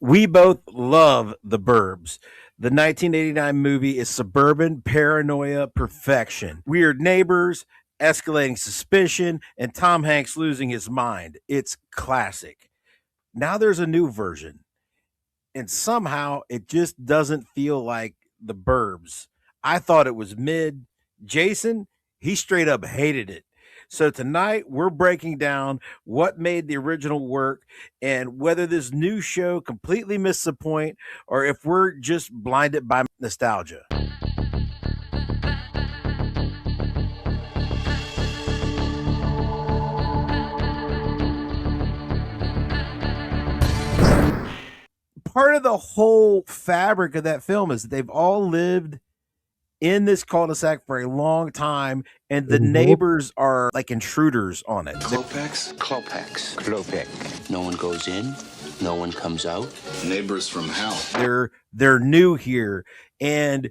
We both love The Burbs. The 1989 movie is suburban paranoia perfection. Weird neighbors, escalating suspicion, and Tom Hanks losing his mind. It's classic. Now there's a new version, and somehow it just doesn't feel like The Burbs. I thought it was mid. Jason, he straight up hated it. So tonight we're breaking down what made the original work and whether this new show completely missed the point or if we're just blinded by nostalgia. Part of the whole fabric of that film is that they've all lived in this cul-de-sac for a long time, and the neighbors are like intruders on it. Klopex? Klopex. Klopek. No one goes in, no one comes out. Neighbors from hell. They're new here, and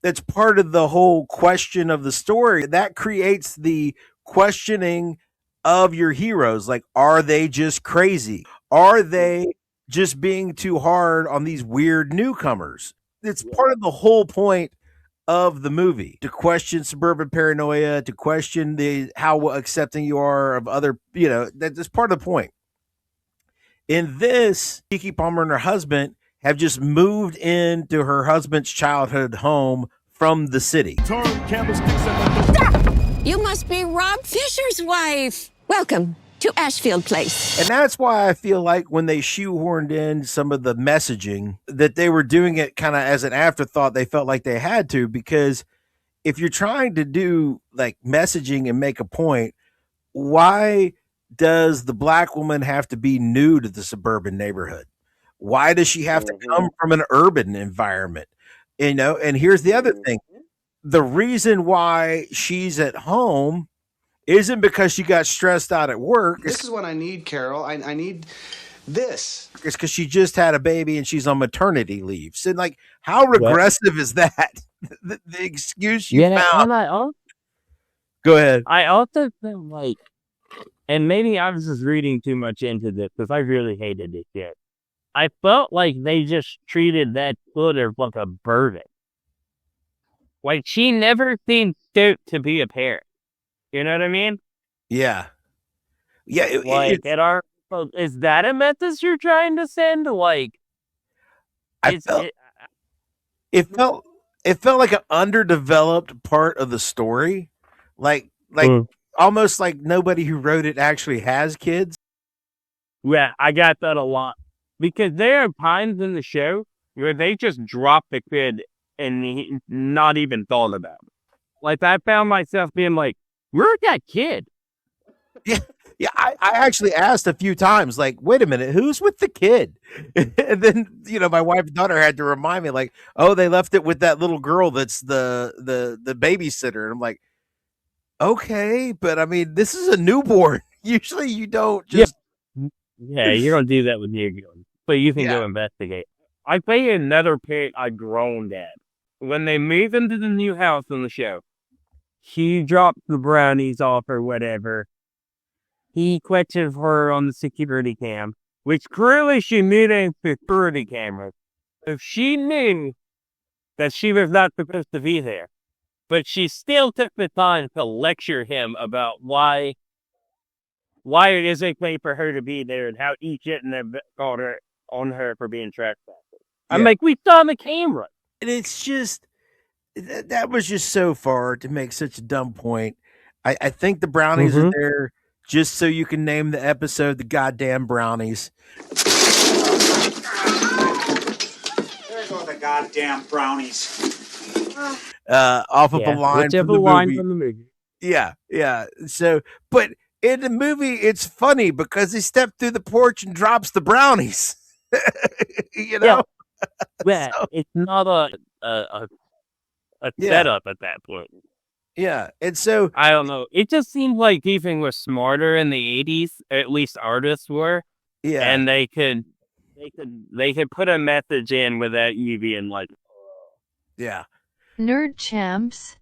that's part of the whole question of the story. That creates the questioning of your heroes. Like, are they just crazy? Are they just being too hard on these weird newcomers? It's part of the whole point of the movie, to question suburban paranoia, to question the how accepting you are of other, that's part of the point. In this, Kiki Palmer and her husband have just moved into her husband's childhood home from the city. You must be Rob Fisher's wife. Welcome to Ashfield Place. And that's why I feel like when they shoehorned in some of the messaging, that they were doing it kind of as an afterthought. They felt like they had to, because if you're trying to do like messaging and make a point, why does the black woman have to be new to the suburban neighborhood? Why does she have to come from an urban environment? And here's the other thing. The reason why she's at home isn't because she got stressed out at work. This is what I need, Carol. I need this. It's because she just had a baby and she's on maternity leave. So, like, how regressive is that? the excuse you found. Go ahead. I also feel like, and maybe I was just reading too much into this because I really hated this shit. I felt like they just treated that footer like a burden. Like, she never seemed stoked to be a parent. You know what I mean? Yeah. Yeah. Is that a message you're trying to send? Like, it felt like an underdeveloped part of the story. Like almost like nobody who wrote it actually has kids. Yeah, I got that a lot. Because there are times in the show where they just drop the kid and not even thought about it. Like, I found myself being like, where's that kid? Yeah. I actually asked a few times, like, wait a minute, who's with the kid? And then, my wife's daughter had to remind me, like, oh, they left it with that little girl that's the babysitter. And I'm like, okay, but I mean, this is a newborn. Usually you don't just. Yeah, you don't do that with newborns, but you can go investigate. I play another part I groaned at. When they move into the new house on the show, he dropped the brownies off or whatever. He questioned her on the security cam, which clearly she knew they security cameras. If she knew that she was not supposed to be there, but she still took the time to lecture him about why it isn't safe for her to be there and how he shouldn't have called her on her for being trespassing. I'm like, we saw the camera. And it's just, that was just so far to make such a dumb point. I think the brownies are there just so you can name the episode The Goddamn Brownies. There go the goddamn brownies. Off of a line from the movie. Yeah. So, but in the movie, it's funny because he stepped through the porch and drops the brownies. Yeah, it's not a setup at that point. Yeah, and so I don't know. It just seemed like Ethan was smarter in the 80s. At least artists were. Yeah, and they could put a message in without you being like, yeah. Nerd champs,